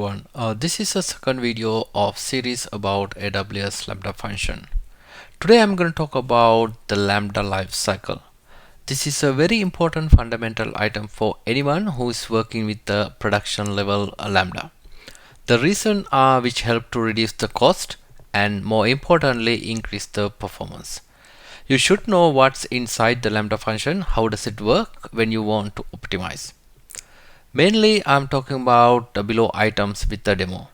This is a second video of series about AWS Lambda function. Today I'm going to talk about the Lambda lifecycle. This is a very important fundamental item for anyone who is working with the production level Lambda. The reason are which help to reduce the cost and more importantly increase the performance. You should know what's inside the Lambda function, how does it work when you want to optimize. Mainly I'm talking about the below items with the demo.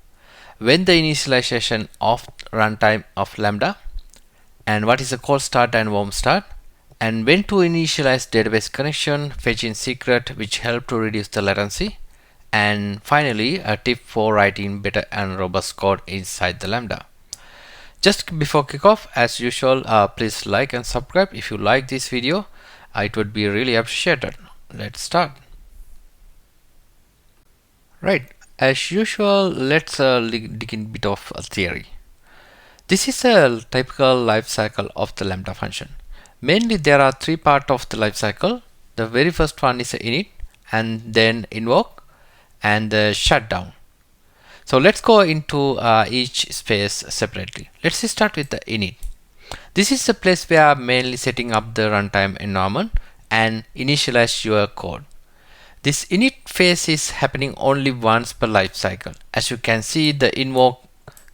When the initialization of runtime of Lambda, and what is the cold start and warm start, and when to initialize database connection, fetching secret which help to reduce the latency, and finally a tip for writing better and robust code inside the Lambda. Just before kickoff, as usual, please like and subscribe if you like this video. It would be really appreciated. Let's start. Right, as usual, let's dig in a bit of theory. This is a typical life cycle of the Lambda function. Mainly there are three parts of the life cycle. The very first one is the init, and then invoke, and the shutdown. So let's go into each space separately. Let's start with the init. This is the place where mainly setting up the runtime environment and initialize your code. This init phase is happening only once per life cycle. As you can see, the invoke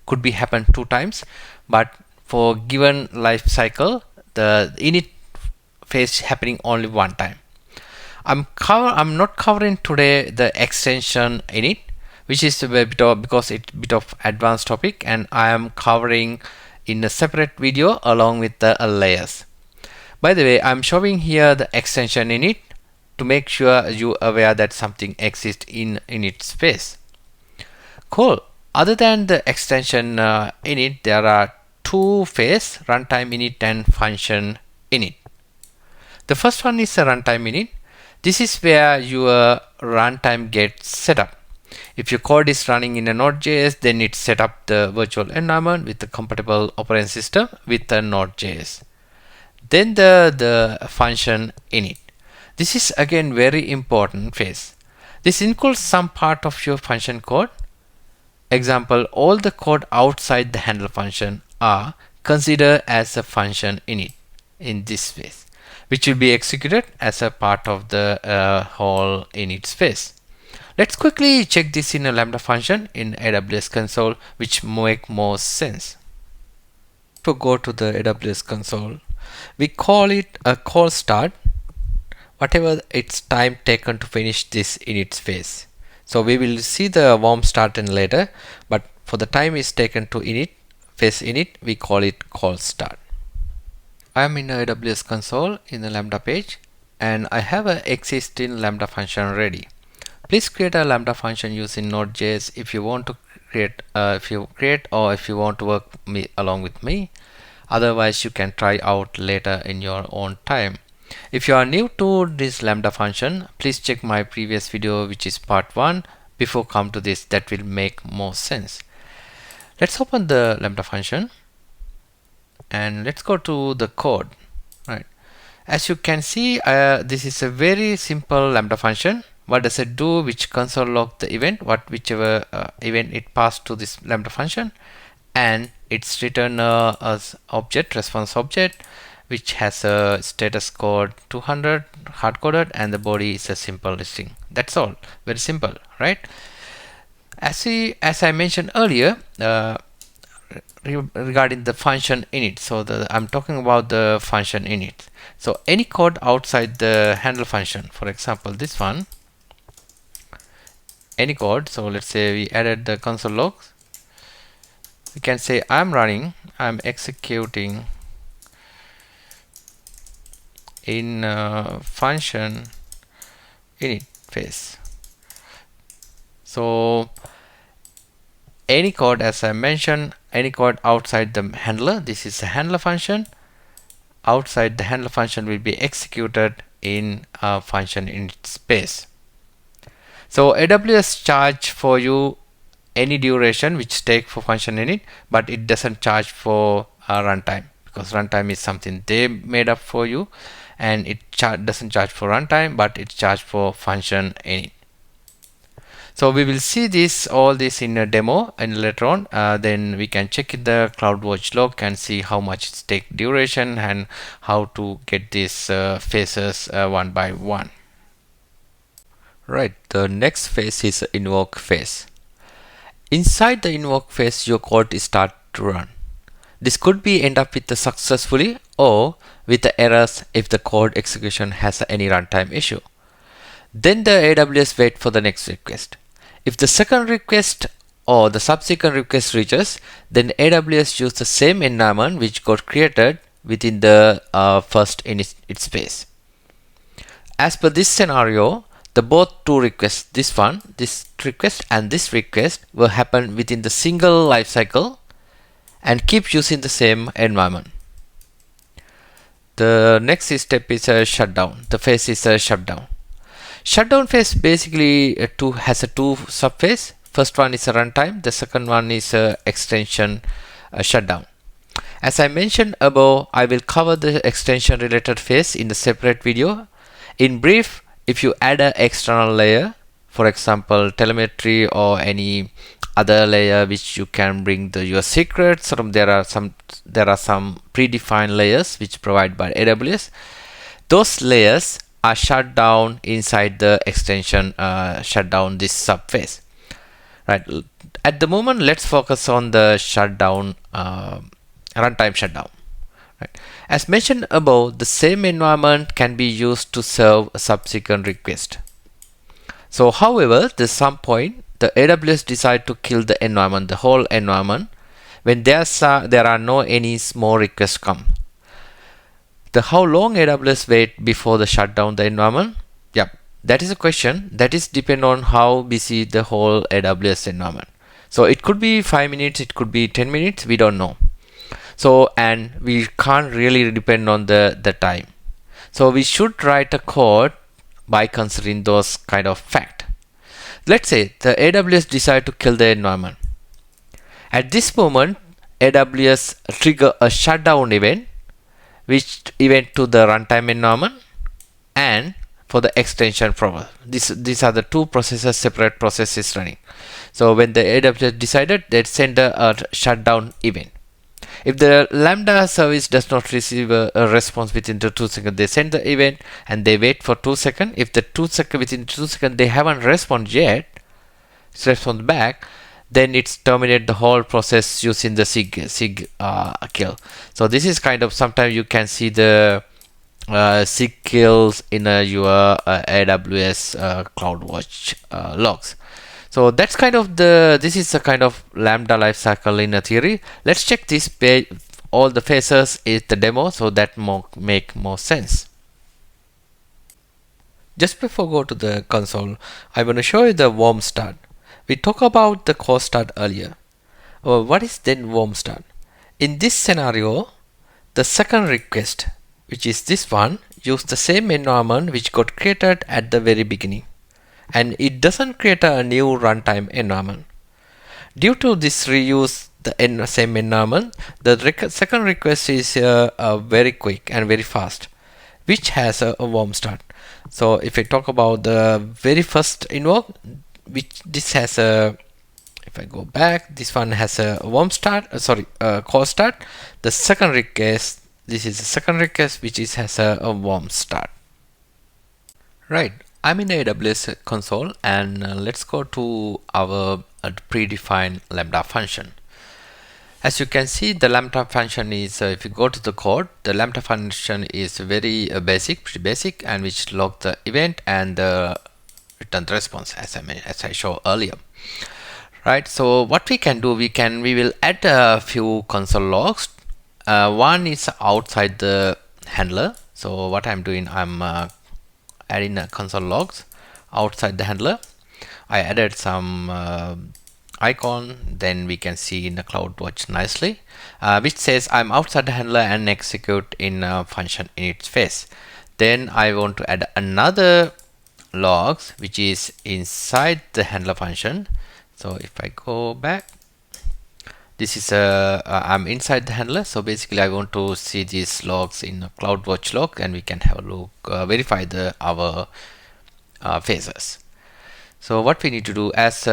could be happen 2 times, but for given life cycle, the init phase happening only 1 time. I'm not covering today the extension init, which is a bit of, because it's a bit of advanced topic, and I am covering in a separate video along with the layers. By the way, I'm showing here the extension init to make sure you are aware that something exists in init space. Cool. Other than the extension init, there are 2 phases, runtime init and function init. The first one is a runtime init. This is where your runtime gets set up. If your code is running in a Node.js, then it set up the virtual environment with the compatible operating system with the Node.js. Then the function init. This is again very important phase. This includes some part of your function code. Example, all the code outside the handle function are considered as a function init in this phase, which will be executed as a part of the whole init phase. Let's quickly check this in a Lambda function in AWS console, which make more sense. To go to the AWS console, we call it a call start, whatever its time taken to finish this init phase. So we will see the warm start in later, but for the time is taken to init phase init, we call it call start. I am in the AWS console in the Lambda page, and I have an existing Lambda function ready. Please create a Lambda function using Node.js if you want to create, or if you want to work along with me. Otherwise, you can try out later in your own time. If you are new to this Lambda function, please check my previous video, which is part 1. Before come to this, that will make more sense. Let's open the Lambda function and let's go to the code. Right. As you can see, this is a very simple Lambda function. What does it do? Which console log the event, whichever event it passed to this Lambda function, and it's return as object, response object, which has a status code 200 hard coded, and the body is a simple string. That's all. Very simple, right? As I mentioned earlier, regarding the function init, so I'm talking about the function init. So any code outside the handle function, for example this one, any code. So let's say we added the console logs. We can say I'm executing in function init phase. So any code, as I mentioned, any code outside the handler, this is a handler function. Outside the handler function will be executed in function init space. So AWS charge for you any duration which take for function init, but it doesn't charge for runtime, because runtime is something they made up for you, and it doesn't charge for runtime, but it charge for function init. So we will see this all this in a demo and later on. Then we can check in the CloudWatch log and see how much it take duration and how to get these phases one by one. Right, the next phase is invoke phase. Inside the invoke phase, your code is start to run. This could be end up with the successfully or with the errors if the code execution has any runtime issue. Then the AWS wait for the next request. If the second request or the subsequent request reaches, then AWS use the same environment which got created within the first in its phase. As per this scenario, the both two requests, this request and this request, will happen within the single lifecycle and keep using the same environment. The next step is a shutdown. The phase is a shutdown. Shutdown phase basically has a two subphase. First one is a runtime. The second one is a extension shutdown. As I mentioned above, I will cover the extension related phase in the separate video. In brief, if you add an external layer, for example telemetry or any other layer which you can bring your secrets from, there are some predefined layers which provide by AWS. Those layers are shut down inside the extension shutdown this subphase. Right. At the moment, let's focus on the shutdown runtime shutdown. Right. As mentioned above, the same environment can be used to serve a subsequent request. So, however, at some point, the AWS decide to kill the environment, the whole environment, when there are no any more requests come. How long AWS wait before the shutdown the environment? Yep, that is a question. That is depend on how busy the whole AWS environment. So it could be 5 minutes, it could be 10 minutes, we don't know. So, and we can't really depend on the time. So we should write a code by considering those kind of fact. Let's say the AWS decide to kill the environment. At this moment, AWS trigger a shutdown event, which event to the runtime environment and for the extension program. These are the two processes, separate processes running. So when the AWS decided, they send a shutdown event. If the Lambda service does not receive a response within the 2 seconds, they send the event and they wait for 2 seconds. If the within 2 seconds they haven't responded yet, respond back, then it's terminate the whole process using the sig kill. So this is kind of, sometimes you can see the sig kills in your AWS CloudWatch logs. So that's kind of this is a kind of Lambda lifecycle in a theory. Let's check this page. All the phases is the demo, so that make more sense. Just before go to the console, I want to show you the warm start. We talked about the cold start earlier. What is then warm start? In this scenario, the second request, which is this one, use the same environment which got created at the very beginning, and it doesn't create a new runtime environment. Due to this reuse the same environment, the second request is very quick and very fast, which has a warm start. So if I talk about the very first invoke, which this has a, if I go back, this one has a warm start, cold start. The second request, this is the second request which has a warm start. Right, I'm in AWS console, and let's go to our predefined Lambda function. As you can see, the Lambda function is, if you go to the code, the Lambda function is very pretty basic, and which log the event and the return the response as I showed earlier. Right, so what we can do, we will add a few console logs. One is outside the handler. So what I'm doing, I'm adding a console logs outside the handler. I added some icon, then we can see in the CloudWatch nicely, which says I'm outside the handler and execute in a function in its phase. Then I want to add another logs which is inside the handler function. So if I go back, this is I'm inside the handler. So basically I want to see these logs in a CloudWatch log, and we can have a look, verify our phases. So what we need to do, as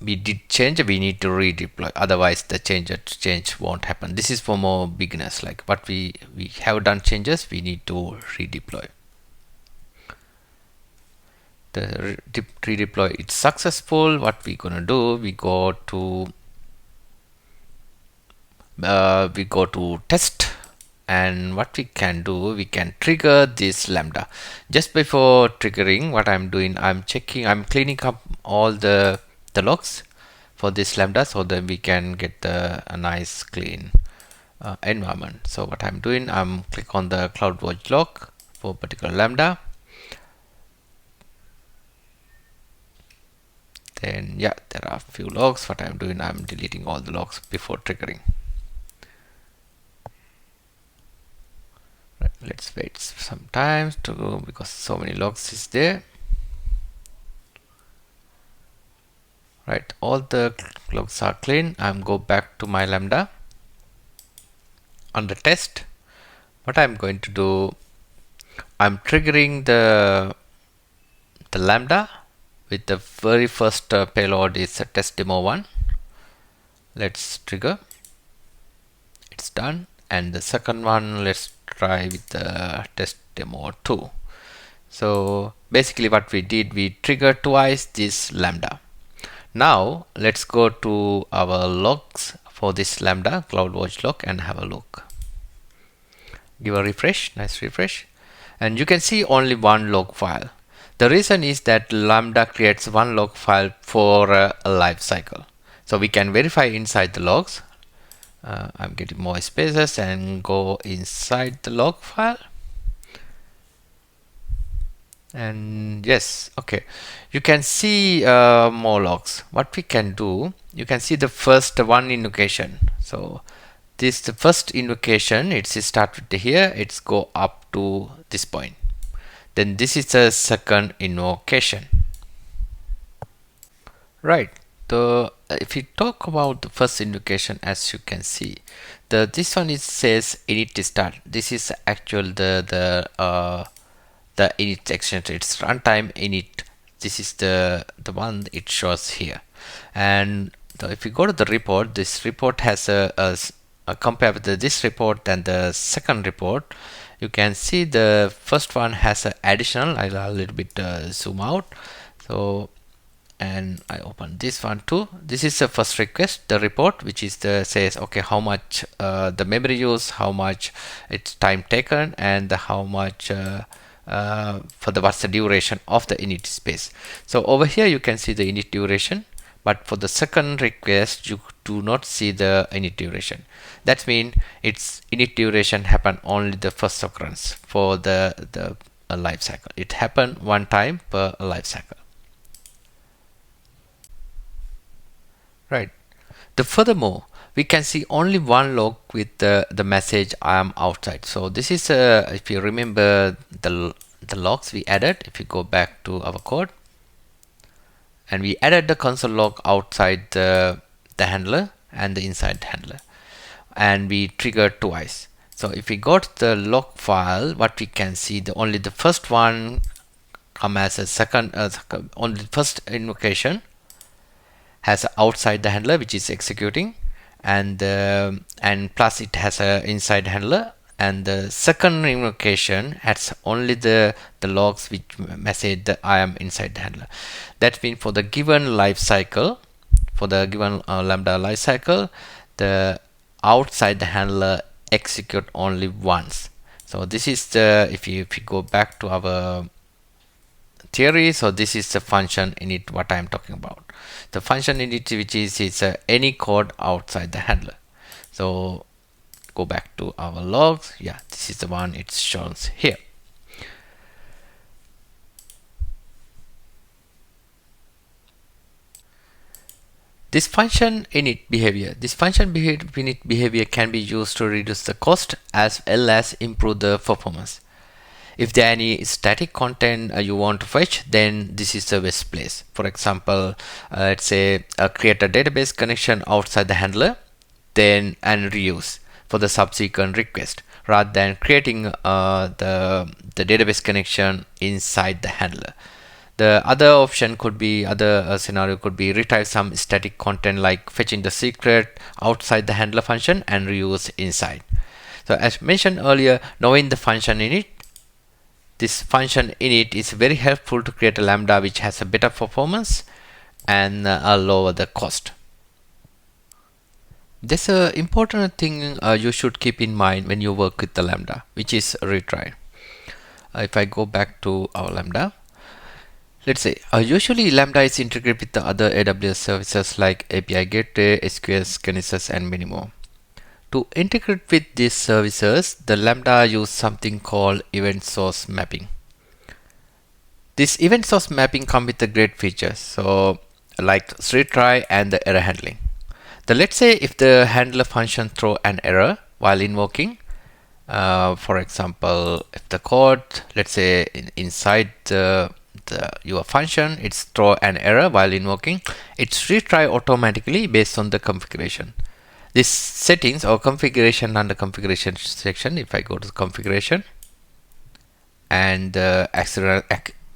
we did change, we need to redeploy, otherwise the change won't happen. This is for more beginners, like what we have done changes, we need to redeploy. The redeploy it's successful. What we gonna do, we go to test, and what we can do, we can trigger this lambda. Just before triggering, what I'm doing, I'm cleaning up all the logs for this lambda, so that we can get a nice clean environment. So what I'm doing, I'm click on the CloudWatch log for particular lambda. Then yeah, there are a few logs. What I'm doing, I'm deleting all the logs before triggering. Right, let's wait some time to go, because so many logs is there. Right, all the logs are clean. I'm go back to my lambda. Under test, what I'm going to do, I'm triggering the lambda with the very first payload is a test demo 1. Let's trigger. It's done. And the second one, let's try with the test demo 2. So basically what we did, we triggered twice this lambda. Now let's go to our logs for this lambda, CloudWatch log, and have a look. Give a refresh, nice refresh, and you can see only one log file. The reason is that Lambda creates one log file for a life cycle. So we can verify inside the logs. I'm getting more spaces and go inside the log file. And yes, okay, you can see more logs. What we can do, you can see the first one invocation. So this the first invocation, it's start with here, it's go up to this point. Then this is the second invocation. Right. The if we talk about the first invocation, as you can see, this one is says init start. This is actual the init extension. It's runtime init. This is the one it shows here. And if you go to the report, this report has a compare with this report and the second report. You can see the first one has an additional. I'll a little bit zoom out. So, and I open this one too. This is the first request, the report, which is the says okay, how much the memory use, how much it's time taken, and how much for the what's the duration of the init space. So over here you can see the init duration, but for the second request you do not see the init duration. That means its init duration happen only the first occurrence for the life cycle. It happened one time per life cycle. Right. Furthermore, we can see only one log with the message I am outside. So this is if you remember the logs we added, if you go back to our code, and we added the console log outside the handler and the inside handler, and we triggered twice. So if we got the log file, what we can see, only the first one come as a second, only the first invocation has outside the handler which is executing, and plus it has a inside handler, and the second invocation has only the logs which message that I am inside the handler. That means for the given life cycle, for the given lambda life cycle, the outside the handler execute only once. So this is the, if you go back to our theory, so this is the function init what I am talking about. The function init, which is any code outside the handler. So go back to our logs. Yeah, this is the one it shows here. This function init behavior, init behavior can be used to reduce the cost as well as improve the performance. If there are any static content you want to fetch, then this is the best place. For example, let's say create a database connection outside the handler, then and reuse for the subsequent request, rather than creating the database connection inside the handler. The other option could be, other scenario could be retrieve some static content like fetching the secret outside the handler function and reuse inside. So as mentioned earlier, knowing the function init, this function init is very helpful to create a Lambda which has a better performance and lower the cost. There's an important thing you should keep in mind when you work with the Lambda, which is retry. If I go back to our Lambda, let's say usually Lambda is integrated with the other AWS services like API Gateway, SQS, Kinesis, and many more. To integrate with these services, the Lambda use something called event source mapping. This event source mapping comes with a great features, so like retry and the error handling. Let's say if the handler function throw an error while invoking, for example, if the code, let's say inside your function, it's throw an error while invoking, it's retry automatically based on the configuration. This settings or configuration under configuration section, if I go to the configuration and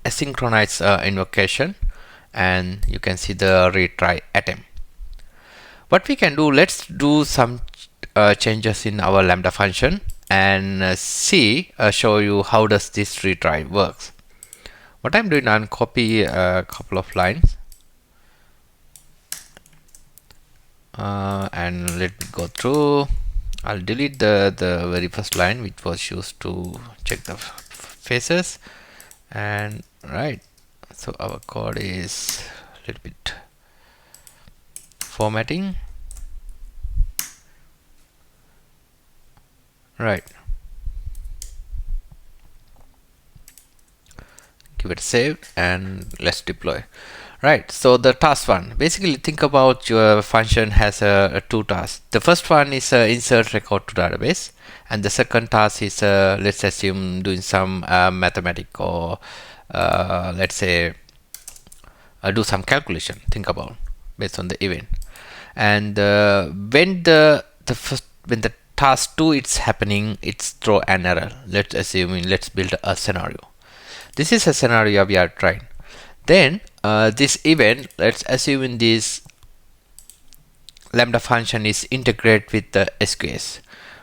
asynchronous invocation, and you can see the retry attempt. What we can do, let's do some changes in our Lambda function and show you how does this retry works. What I'm doing, I'm copy a couple of lines and let me go through. I'll delete the very first line which was used to check the faces, and right, so our code is a little bit formatting. Right, give it a save and let's deploy. Right, so the task one, basically think about your function has two tasks. The first one is insert record to database, and the second task is let's assume doing some mathematic or let's say do some calculation, think about based on the event. And when the task 2 it's happening, it's throw an error. Let's build a scenario. This is a scenario we are trying. Then this event, let's assume in this Lambda function is integrate with the SQS.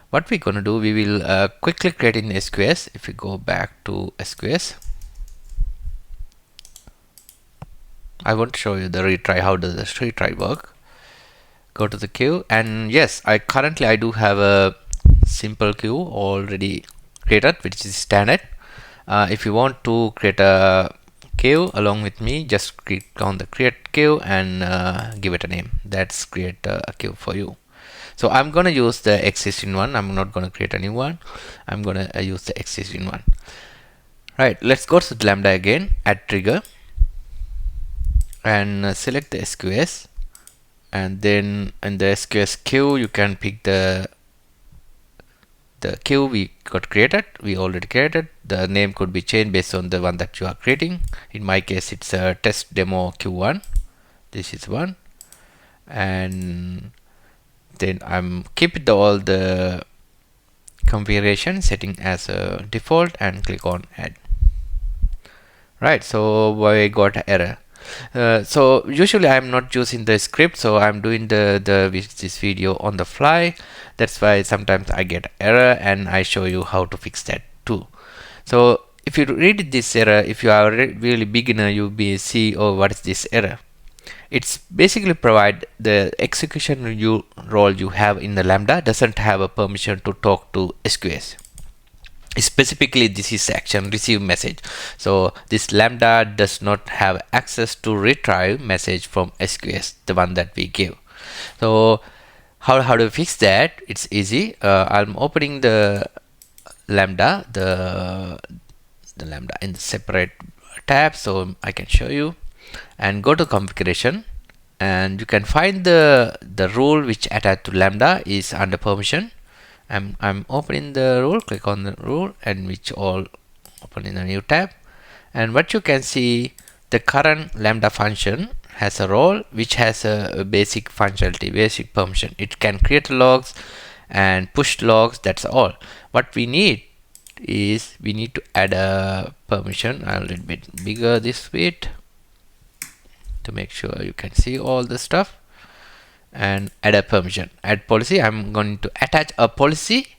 What we're going to do, we will quickly create in SQS. If we go back to SQS, I want to show you the retry. How does the retry work? Go to the queue, and yes, I do have a simple queue already created, which is standard. If you want to create a queue along with me, just click on the create queue and give it a name. That's create a queue for you. So I'm gonna use the existing one. I'm not gonna create a new one. I'm gonna use the existing one. Right, let's go to the Lambda again, add trigger, and select the SQS. And then in the SQS queue, you can pick the queue we got created. We already created. The name could be changed based on the one that you are creating. In my case, it's a test demo Q1. This is one, and then I'm keep all the configuration setting as a default and click on add. Right, so I got an error. So usually I'm not using the script, so I'm doing this video on the fly. That's why sometimes I get error, and I show you how to fix that too. So if you read this error, if you are really beginner, you'll be see, oh, what is this error? It's basically provide the execution role you have in the Lambda doesn't have a permission to talk to SQS. Specifically, this is action receive message, so this Lambda does not have access to retrieve message from SQS, the one that we give. So how to fix that? It's easy. I'm opening the Lambda, the Lambda in the separate tab, so I can show you, and go to configuration, and you can find the rule which attached to Lambda is under permission. I'm opening the rule, click on the rule, and which all open in a new tab. And what you can see, the current Lambda function has a role which has a basic functionality, basic permission. It can create logs and push logs. That's all. What we need is we need to add a permission a little bit bigger this bit to make sure you can see all the stuff, and add a permission, add policy. I'm going to attach a policy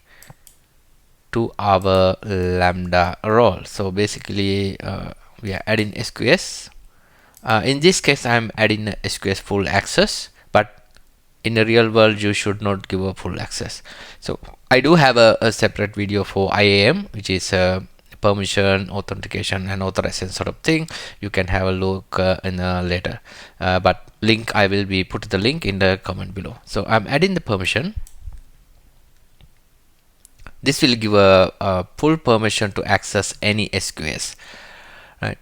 to our Lambda role. So basically we are adding SQS. In this case I'm adding SQS full access, but in the real world you should not give a full access. So I do have a separate video for IAM, which is permission, authentication and authorization sort of thing. You can have a look in later, but link I will be put the link in the comment below. So I'm adding the permission. This will give a full permission to access any SQS, right?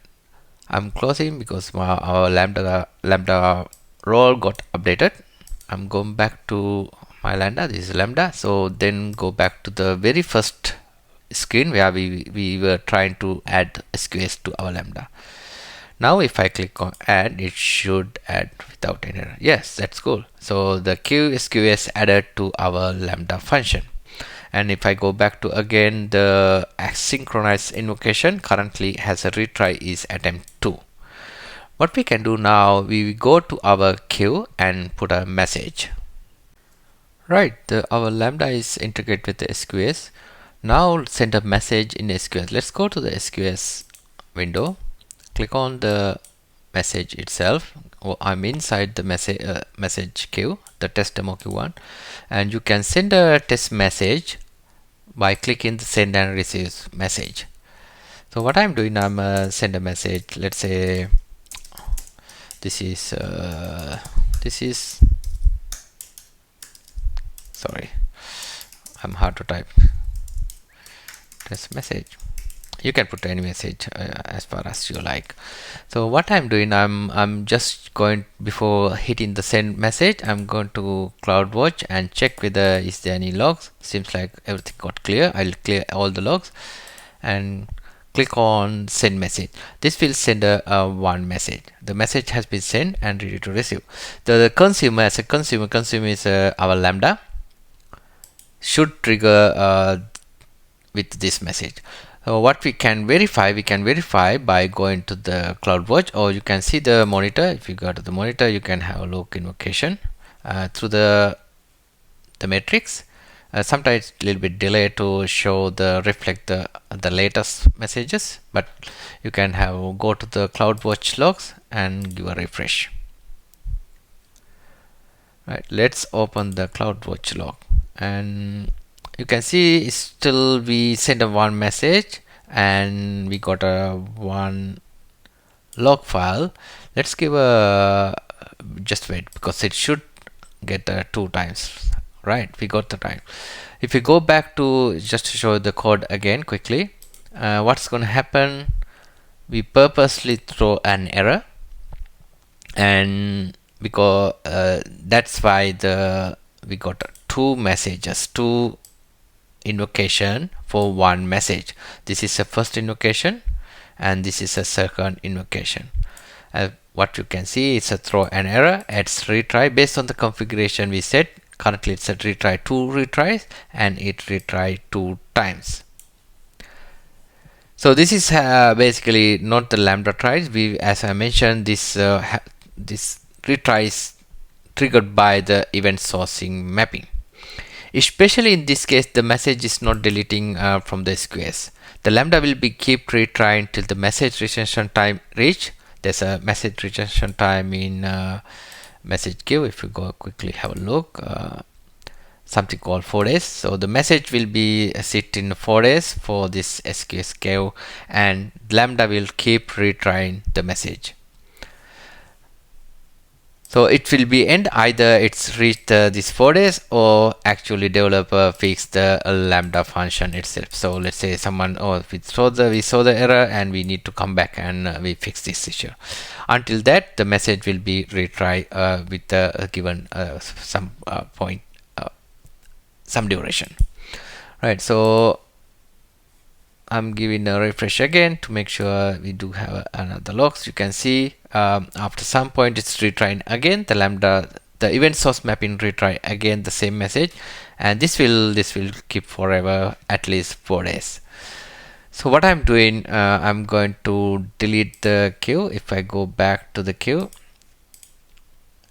I'm closing because our Lambda role got updated. I'm going back to my Lambda. This is Lambda. So then go back to the very first screen where we were trying to add SQS to our Lambda. Now if I click on add, it should add without any error. Yes, that's cool. So the queue SQS added to our Lambda function. And if I go back to again the asynchronous invocation, currently has a retry is attempt 2. What we can do now, we go to our queue and put a message. Right, our Lambda is integrated with the SQS. Now send a message in SQS. Let's go to the SQS window, click on the message itself. I'm inside the message queue, the test demo queue1, and you can send a test message by clicking the send and receive message. So what I'm doing, I'm send a message. Let's say this is sorry, I'm hard to type. Test message. You can put any message as far as you like. So what I'm doing, I'm just going, before hitting the send message, I'm going to CloudWatch and check whether is there any logs. Seems like everything got clear. I'll clear all the logs and click on send message. This will send a one message. The message has been sent and ready to receive. The consumer, as a consumer is our Lambda, should trigger with this message. So what we can verify by going to the CloudWatch, or you can see the monitor. If you go to the monitor, you can have a look invocation through the metrics. Sometimes a little bit delay to show the reflect the latest messages, but you can have go to the CloudWatch logs and give a refresh. Right, let's open the CloudWatch log, and you can see still we send a one message and we got a one log file. Let's give a just wait, because it should get 2 times. Right, we got the time. If we go back to just to show the code again quickly, what's going to happen, we purposely throw an error, and because that's why we got 2 messages, 2 invocation for one message. This is a first invocation and this is a second invocation. What you can see, it's a throw an error, it's retry based on the configuration we set. Currently it's a retry 2 retries and it retry 2 times. So this is basically not the Lambda tries. We, as I mentioned, this retry is triggered by the event sourcing mapping. Especially in this case, the message is not deleting from the SQS. The Lambda will be keep retrying till the message retention time reach. There's a message retention time in message queue. If you go quickly have a look, something called 4 days. So the message will be sit in 4 days for this SQS queue, and Lambda will keep retrying the message. So it will be end either it's reached this 4 days, or actually developer fix the Lambda function itself. So let's say someone, we saw the error and we need to come back and we fix this issue. Until that, the message will be retry with the given some point, some duration. Right. So I'm giving a refresh again to make sure we do have another logs. You can see after some point it's retrying again the Lambda, the event source mapping retry again the same message, and this will keep forever, at least 4 days. So what I'm doing, I'm going to delete the queue. If I go back to the queue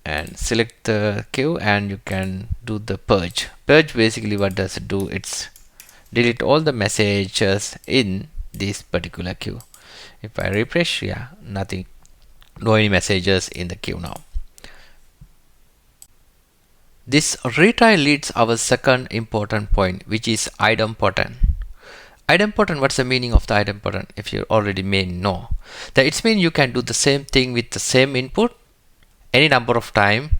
and select the queue, and you can do the purge. Purge basically what does it do? It's delete all the messages in this particular queue. If I refresh, yeah, nothing, no any messages in the queue now. This retry leads our second important point, which is idempotent. Idempotent, what's the meaning of the idempotent? If you already may know, that it means you can do the same thing with the same input any number of time,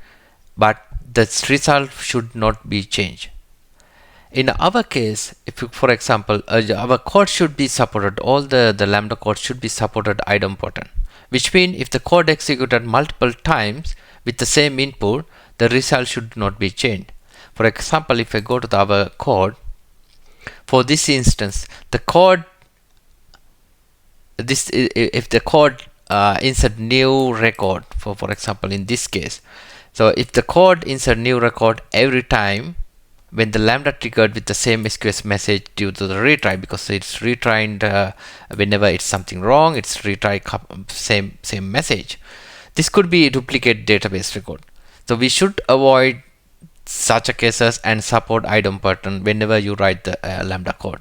but the result should not be changed. In our case, if you, for example, our code should be supported, all the Lambda code should be supported idempotent, which means if the code executed multiple times with the same input, the result should not be changed. For example, if I go to our code, for this instance, the code, this if the code insert new record, for example in this case, so if the code insert new record every time when the Lambda triggered with the same SQS message due to the retry, because it's retrying whenever it's something wrong, it's retry same message. This could be a duplicate database record. So we should avoid such a cases and support idempotent whenever you write the Lambda code.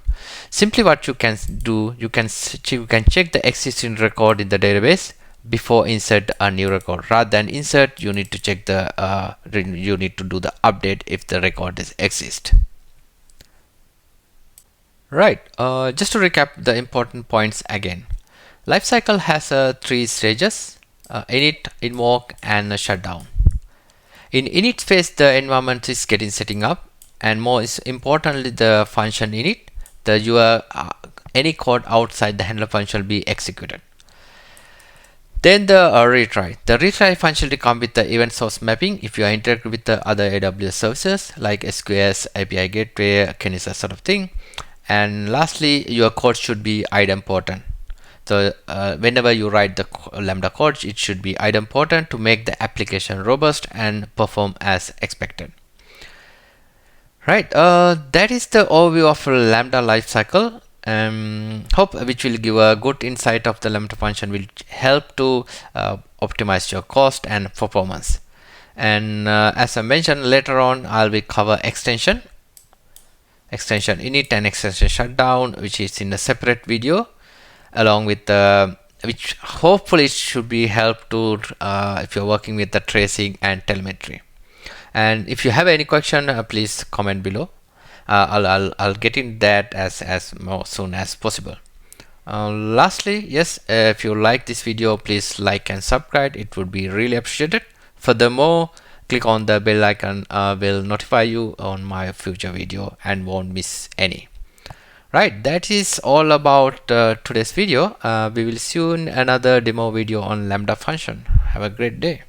Simply what you can do, you can check the existing record in the database before insert a new record. Rather than insert, you need to check the you need to do the update if the record is exist. Right, just to recap the important points again. Lifecycle has three stages: init, invoke, and shutdown. In init phase, the environment is getting setting up, and more is importantly the function init, the your any code outside the handler function will be executed. Then the retry. The retry functionality comes with the event source mapping if you are integrated with the other AWS services like SQS, API Gateway, Kinesis sort of thing. And lastly, your code should be idempotent. So whenever you write the Lambda code, it should be idempotent to make the application robust and perform as expected. Right, that is the overview of Lambda lifecycle. Hope which will give a good insight of the Lambda function, will help to optimize your cost and performance. And as I mentioned, later on I will cover extension init and extension shutdown, which is in a separate video, along with which hopefully should be help to if you're working with the tracing and telemetry. And if you have any question, please comment below. I'll get in that as more soon as possible. Lastly, yes, if you like this video, please like and subscribe. It would be really appreciated. Furthermore, click on the bell icon, will notify you on my future video and won't miss any. Right, that is all about today's video. We will see you in another demo video on Lambda function. Have a great day.